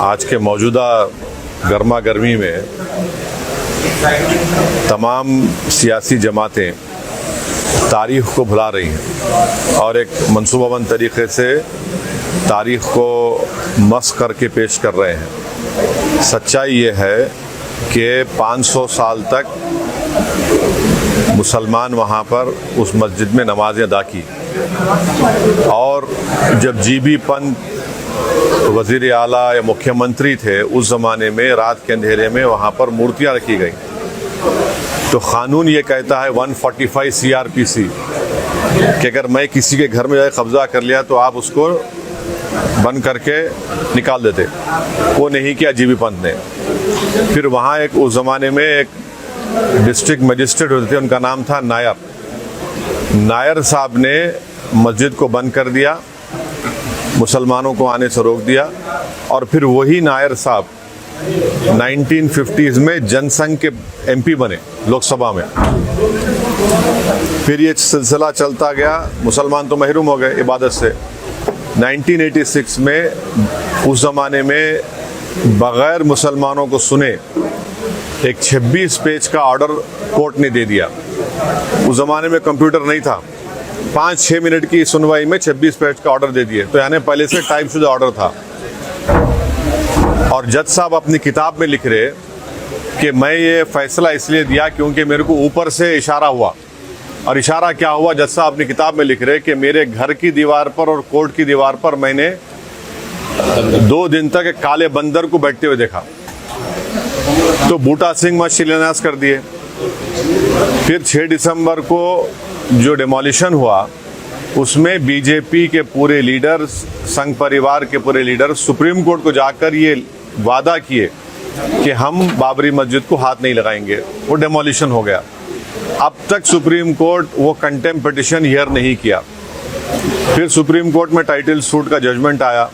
आज के मौजूदा गर्मा गर्मी में तमाम सियासी जमातें तारीख़ को भुला रही हैं और एक मंसूबाबंद तरीक़े से तारीख़ को मस्ख़ करके पेश कर रहे हैं। सच्चाई ये है कि 500 साल तक मुसलमान वहाँ पर उस मस्जिद में नमाज़ें अदा की और जब जीबी पंत वज़ीर आला या मुख्यमंत्री थे उस ज़माने में रात के अंधेरे में वहाँ पर मूर्तियाँ रखी गई। तो क़ानून ये कहता है 145 CRPC कि अगर मैं किसी के घर में जाकर कब्ज़ा कर लिया तो आप उसको बंद करके निकाल देते। वो नहीं किया जीबी पंत ने। फिर वहाँ एक उस ज़माने में एक डिस्ट्रिक्ट मजिस्ट्रेट होते थे, उनका नाम था नायर। नायर साहब ने मस्जिद को बंद कर दिया, मुसलमानों को आने से रोक दिया और फिर वही नायर साहब 1950s में जनसंघ के MP बने लोकसभा में। फिर ये सिलसिला चलता गया, मुसलमान तो महरूम हो गए इबादत से। 1986 में उस ज़माने में बग़ैर मुसलमानों को सुने एक 26 पेज का ऑर्डर कोर्ट ने दे दिया। उस ज़माने में कंप्यूटर नहीं था, 5-6 मिनट की सुनवाई में 26 पेज का ऑर्डर दे दिए। तो यानी पहले से टाइपशुदा ऑर्डर था। और जज साहब अपनी किताब में लिख रहे कि मैं ये फैसला इसलिए दिया क्योंकि मेरे को ऊपर से इशारा हुआ। और इशारा क्या हुआ? जज साहब अपनी किताब में लिख रहे कि मेरे घर की दीवार पर और कोर्ट की दीवार पर मैंने 2 दिन तक एक काले बंदर को बैठते हुए देखा। तो बूटा सिंह मस्जिद शिलान्यास कर दिए। फिर 6 दिसंबर को जो डिमोलिशन हुआ उसमें बीजेपी के पूरे लीडर, संघ परिवार के पूरे लीडर सुप्रीम कोर्ट को जाकर ये वादा किए कि हम बाबरी मस्जिद को हाथ नहीं लगाएंगे। वो डिमोलिशन हो गया। अब तक सुप्रीम कोर्ट वो कंटेम्प्ट पिटिशन हियर नहीं किया। फिर सुप्रीम कोर्ट में टाइटल सूट का जजमेंट आया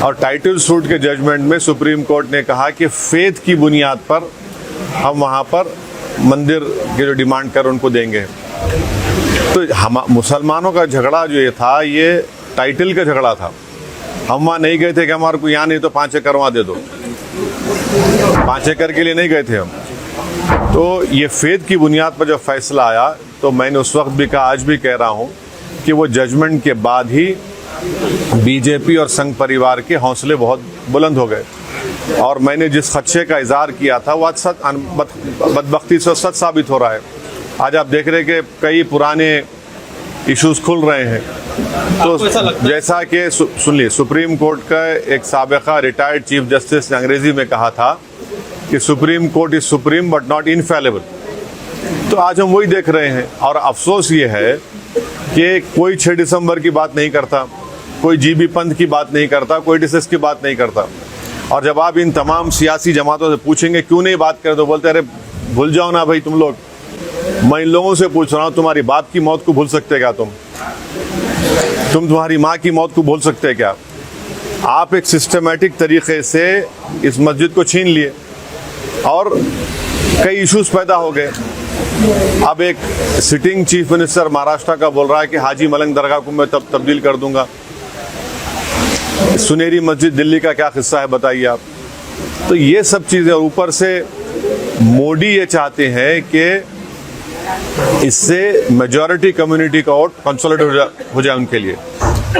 और टाइटल सूट के जजमेंट में सुप्रीम कोर्ट ने कहा कि फेथ की बुनियाद पर हम वहाँ पर मंदिर के जो डिमांड कर उनको देंगे। तो हम मुसलमानों का झगड़ा जो ये था, ये टाइटल का झगड़ा था। हम वहाँ नहीं गए थे कि हमारे को यहाँ नहीं तो 5 एकड़ वहाँ दे दो। 5 एकड़ के लिए नहीं गए थे हम। तो ये फेथ की बुनियाद पर जब फैसला आया तो मैंने उस वक्त भी कहा, आज भी कह रहा हूँ कि वो जजमेंट के बाद ही बीजेपी और संघ परिवार के हौसले बहुत बुलंद हो गए। और मैंने जिस खदशे का इजहार किया था वो आज बदबख्ती से सच साबित हो रहा है। आज आप देख रहे हैं कि कई पुराने इश्यूज खुल रहे हैं। तो जैसा कि सुन ली, सुप्रीम कोर्ट का एक साबिका रिटायर्ड चीफ जस्टिस ने अंग्रेजी में कहा था कि supreme court is supreme but not infallible. तो आज हम वही देख रहे हैं। और अफसोस ये है कि कोई 6 दिसंबर की बात नहीं करता, कोई जीबी पंत की बात नहीं करता, कोई डिसेस की बात नहीं करता। और जब आप इन तमाम सियासी जमातों से पूछेंगे क्यों नहीं बात करें, तो बोलते अरे भूल जाओ ना भाई तुम लोग। मैं इन लोगों से पूछ रहा हूँ, तुम्हारी बाप की मौत को भूल सकते क्या? तुम तुम्हारी माँ की मौत को भूल सकते क्या? आप एक सिस्टमेटिक तरीके से इस मस्जिद को छीन लिए और कई इश्यूज पैदा हो गए। अब एक सिटिंग चीफ मिनिस्टर महाराष्ट्र का बोल रहा है कि हाजी मलंग दरगाह को मैं तब्दील कर दूंगा। सुनहरी मस्जिद दिल्ली का क्या किस्सा है बताइए आप। तो ये सब चीज़ें, ऊपर से मोदी ये चाहते हैं कि इससे मेजॉरिटी कम्युनिटी का वोट कंसोलिडेट हो जाए उनके लिए।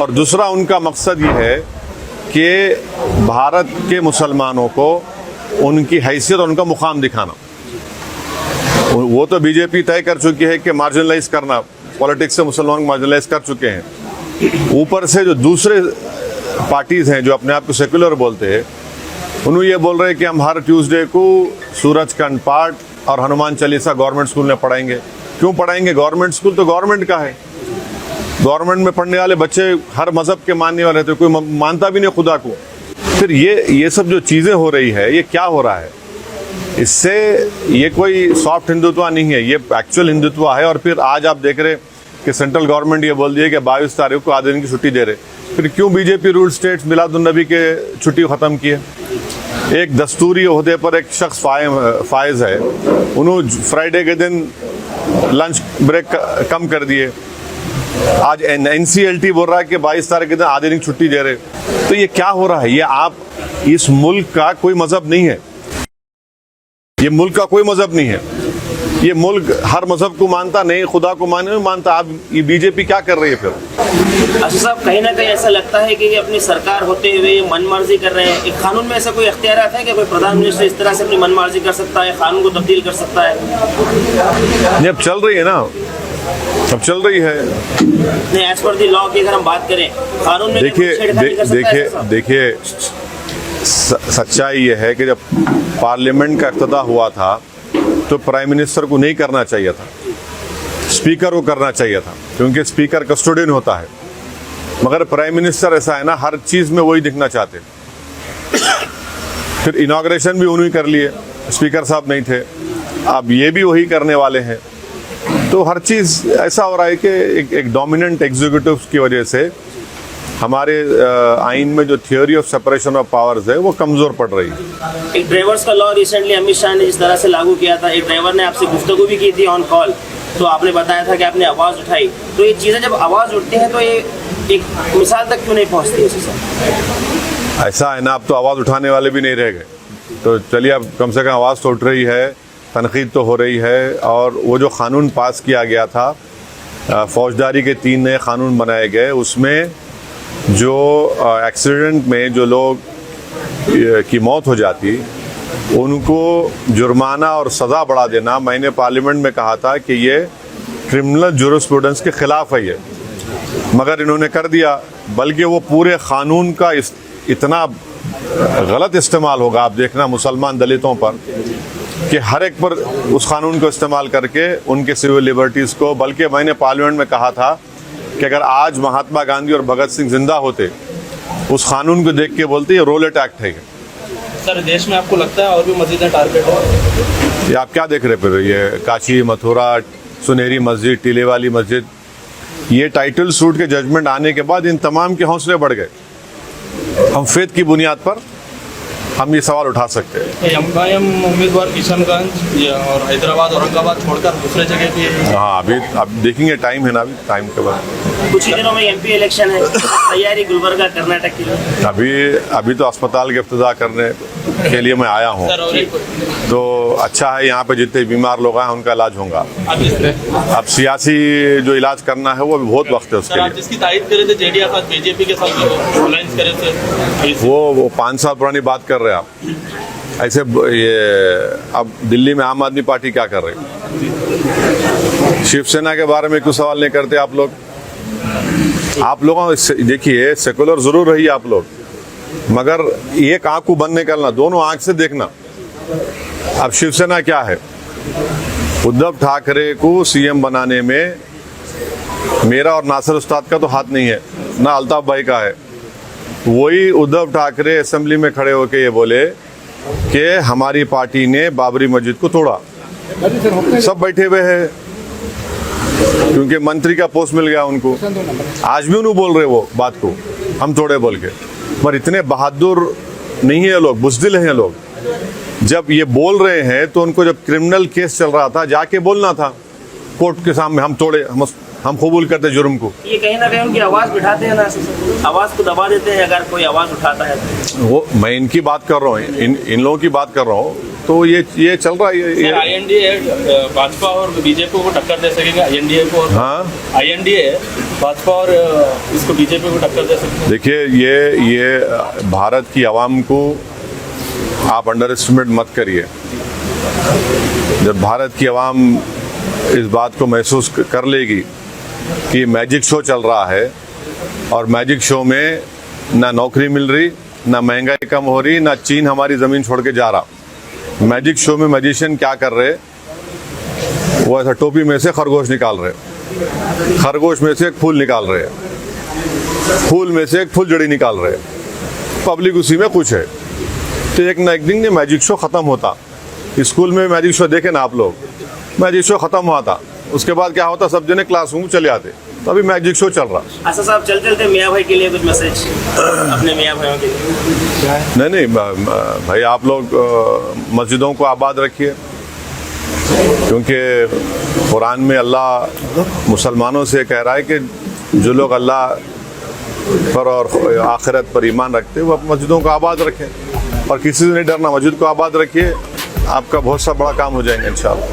और दूसरा उनका मकसद ये है कि भारत के मुसलमानों को उनकी हैसियत और उनका मुकाम दिखाना। वो तो बीजेपी तय कर चुकी है कि मार्जिनलाइज करना, पॉलिटिक्स से मुसलमान मार्जिनलाइज कर चुके हैं। ऊपर से जो दूसरे पार्टीज़ हैं जो अपने आप को सेकुलर बोलते हैं, उन्होंने ये बोल रहे हैं कि हम हर ट्यूसडे को सूरजकांड पाठ और हनुमान चालीसा गवर्नमेंट स्कूल में पढ़ाएंगे। क्यों पढ़ाएंगे? गवर्नमेंट स्कूल तो गवर्नमेंट का है। गवर्नमेंट में पढ़ने वाले बच्चे हर मज़हब के मानने वाले थे, कोई मानता भी नहीं खुदा को। फिर ये सब जो चीज़ें हो रही है, ये क्या हो रहा है? इससे ये कोई सॉफ्ट हिंदुत्व नहीं है, ये एक्चुअल हिंदुत्व है। और फिर आज आप देख रहे कि सेंट्रल गवर्नमेंट ये बोल दिए कि 22 तारीख को आधे दिन की छुट्टी दे रहे। फिर क्यों बीजेपी रूल स्टेट्स मिलादुन्नबी के छुट्टी ख़त्म की है? एक दस्तूरी ओहदे पर एक शख्स फायज़ है, उन्होंने फ्राइडे के दिन लंच ब्रेक कम कर दिए। आज NCLT बोल रहा है कि 22 तारीख के दिन आधे दिन छुट्टी दे रहे। तो ये क्या हो रहा है? ये आप, इस मुल्क का कोई मजहब नहीं है, ये मुल्क का कोई मजहब नहीं है। ये मुल्क हर मजहब को मानता नहीं, खुदा को नहीं मानता। आप ये बीजेपी क्या कर रही है फिर? असद साहब, कहीं ना कहीं ऐसा लगता है कि ये अपनी सरकार होते हुए मनमर्जी कर रहे हैं। एक कानून में ऐसा कोई इख्तियारात है कि कोई प्रधानमंत्री इस तरह से अपनी मनमर्जी कर सकता है, कानून को तब्दील कर सकता है? ये अब चल रही है ना, अब चल रही है। नहीं, एज पर द लॉ की अगर हम बात करें, कानून में देखिए सच्चाई ये है कि जब पार्लियामेंट का इफ्तिताह हुआ था तो प्राइम मिनिस्टर को नहीं करना चाहिए था, स्पीकर को करना चाहिए था, क्योंकि स्पीकर कस्टोडियन होता है। मगर प्राइम मिनिस्टर ऐसा है ना, हर चीज़ में वही दिखना चाहते। फिर इनॉग्रेशन भी उन्होंने कर लिए, स्पीकर साहब नहीं थे, अब ये भी वही करने वाले हैं। तो हर चीज़ ऐसा हो रहा है कि एक डोमिनेंट एग्जीक्यूटिव की वजह से हमारे आइन में जो theory of separation of powers है वो कमज़ोर पड़ रही है। एक ड्राइवर्स का लॉ रिसेंटली अमित शाह ने जिस तरह से लागू किया था, एक ड्राइवर ने आपसे गुफ्तगू भी की थी ऑन कॉल, तो आपने बताया था कि आपने आवाज़ उठाई। तो ये चीज़ें जब आवाज़ उठती हैं तो ये एक मिसाल तक क्यों नहीं पहुँचती है? ऐसा है ना, अब तो आवाज़ उठाने वाले भी नहीं रह गए। तो चलिए, अब कम से कम आवाज़ तो उठ रही है, तनकीद तो हो रही है। और वो जो क़ानून पास किया गया था, फौजदारी के 3 नए क़ानून बनाए गए, उसमें जो एक्सीडेंट में जो लोग की मौत हो जाती उनको जुर्माना और सज़ा बढ़ा देना, मैंने पार्लियामेंट में कहा था कि ये क्रिमिनल जुरिस्प्रूडेंस के ख़िलाफ़ है ये, मगर इन्होंने कर दिया। बल्कि वो पूरे क़ानून का इतना गलत इस्तेमाल होगा, आप देखना मुसलमान दलितों पर, कि हर एक पर उस क़ानून को इस्तेमाल करके उनके सिविल लिबर्टीज़ को। बल्कि मैंने पार्लियामेंट में कहा था कि अगर आज महात्मा गांधी और भगत सिंह जिंदा होते, उस कानून को देख के बोलते ये रोलेट एक्ट है। सर, देश में आपको लगता है और भी मस्जिदें टारगेट हो? ये आप क्या देख रहे फिर? ये काशी, मथुरा, सुनहरी मस्जिद, टीले वाली मस्जिद, ये टाइटल सूट के जजमेंट आने के बाद इन तमाम के हौसले बढ़ गए। हम फेथ की बुनियाद पर हम ये सवाल उठा सकते हैं। एमआईएम उम्मीदवार किशनगंज और हैदराबाद, औरंगाबाद छोड़कर दूसरे जगह भी? हाँ, अभी अब देखेंगे, टाइम है ना, अभी टाइम के बाद। कुछ ही दिनों में MP इलेक्शन है, तैयारी गुलबर्गा कर्नाटक के लिए? अभी तो अस्पताल के इफ्तिताह करने के लिए मैं आया हूँ, तो अच्छा है, यहाँ पे जितने बीमार लोग हैं उनका इलाज होगा। अब सियासी जो इलाज करना है वो भी बहुत वक्त है उसके लिए। जिसकी तारीफ करे थे JDR साथ BJP के साथ अलायंस करे थे, वो 5 साल पुरानी बात कर रहे हैं आप ऐसे। ये अब दिल्ली में आम आदमी पार्टी क्या कर रही है? शिवसेना के बारे में क्यों सवाल नहीं करते आप लोग? आप लोगों देखिए, सेकुलर जरूर रही आप लोग, मगर एक आंख को बंद नहीं करना, दोनों आंख से देखना। अब शिवसेना क्या है? उद्धव ठाकरे को CM बनाने में मेरा और नासिर उस्ताद का तो हाथ नहीं है, ना अल्ताफ भाई का है। वही उद्धव ठाकरे असेंबली में खड़े होकर ये बोले कि हमारी पार्टी ने बाबरी मस्जिद को तोड़ा। सब बैठे हुए हैं क्योंकि मंत्री का पोस्ट मिल गया उनको। आज भी उन्होंने बोल रहे वो बात को, हम तोड़े बोल के। पर इतने बहादुर नहीं है लोग, बुज़दिल हैं लोग। जब ये बोल रहे हैं तो उनको जब क्रिमिनल केस चल रहा था जाके बोलना था कोर्ट के सामने, हम तोड़े, हम कबूल करते जुर्म को। ये कहीं ना कहीं उनकी आवाज़ बिठाते हैं ना, आवाज़ को दबा देते हैं अगर कोई आवाज़ उठाता है तो। वो मैं इनकी बात कर रहा हूँ, इन लोगों की बात कर रहा हूँ। तो ये चल रहा है। INDA भाजपा और BJP को टक्कर दे सकेगा? INDA को? हाँ, INDA भाजपा और इसको BJP को टक्कर दे सकेगा? देखिए, ये भारत की आवाम को आप अंडर एस्टिमेट मत करिए। जब भारत की आवाम इस बात को महसूस कर लेगी कि मैजिक शो चल रहा है और मैजिक शो में ना नौकरी मिल रही, ना महंगाई कम हो रही, ना चीन हमारी ज़मीन छोड़ के जा रहा। मैजिक शो में मैजिशियन क्या कर रहे? वो ऐसा टोपी में से खरगोश निकाल रहे, खरगोश में से एक फूल निकाल रहे, फूल में से एक फुलझड़ी निकाल रहे। पब्लिक उसी में खुश है। तो एक ना एक दिन ये मैजिक शो ख़त्म होता। स्कूल में मैजिक शो देखे ना आप लोग, मैजिक शो ख़त्म हुआ था, उसके बाद क्या होता, सब जने क्लासरूम चले आते। तो अभी मैजिक शो चल रहा। अच्छा साहब, चलते मियाँ भाई के लिए कुछ मैसेज अपने मियाँ भाइयों के लिए? नहीं भाई, आप लोग मस्जिदों को आबाद रखिए, क्योंकि कुरान में अल्लाह मुसलमानों से कह रहा है कि जो लोग अल्लाह पर और आखिरत पर ईमान रखते हैं वो मस्जिदों को आबाद रखें और किसी से नहीं डरना, मस्जिद को आबाद रखिए, आपका बहुत सा बड़ा काम हो जाएंगे इंशाअल्लाह।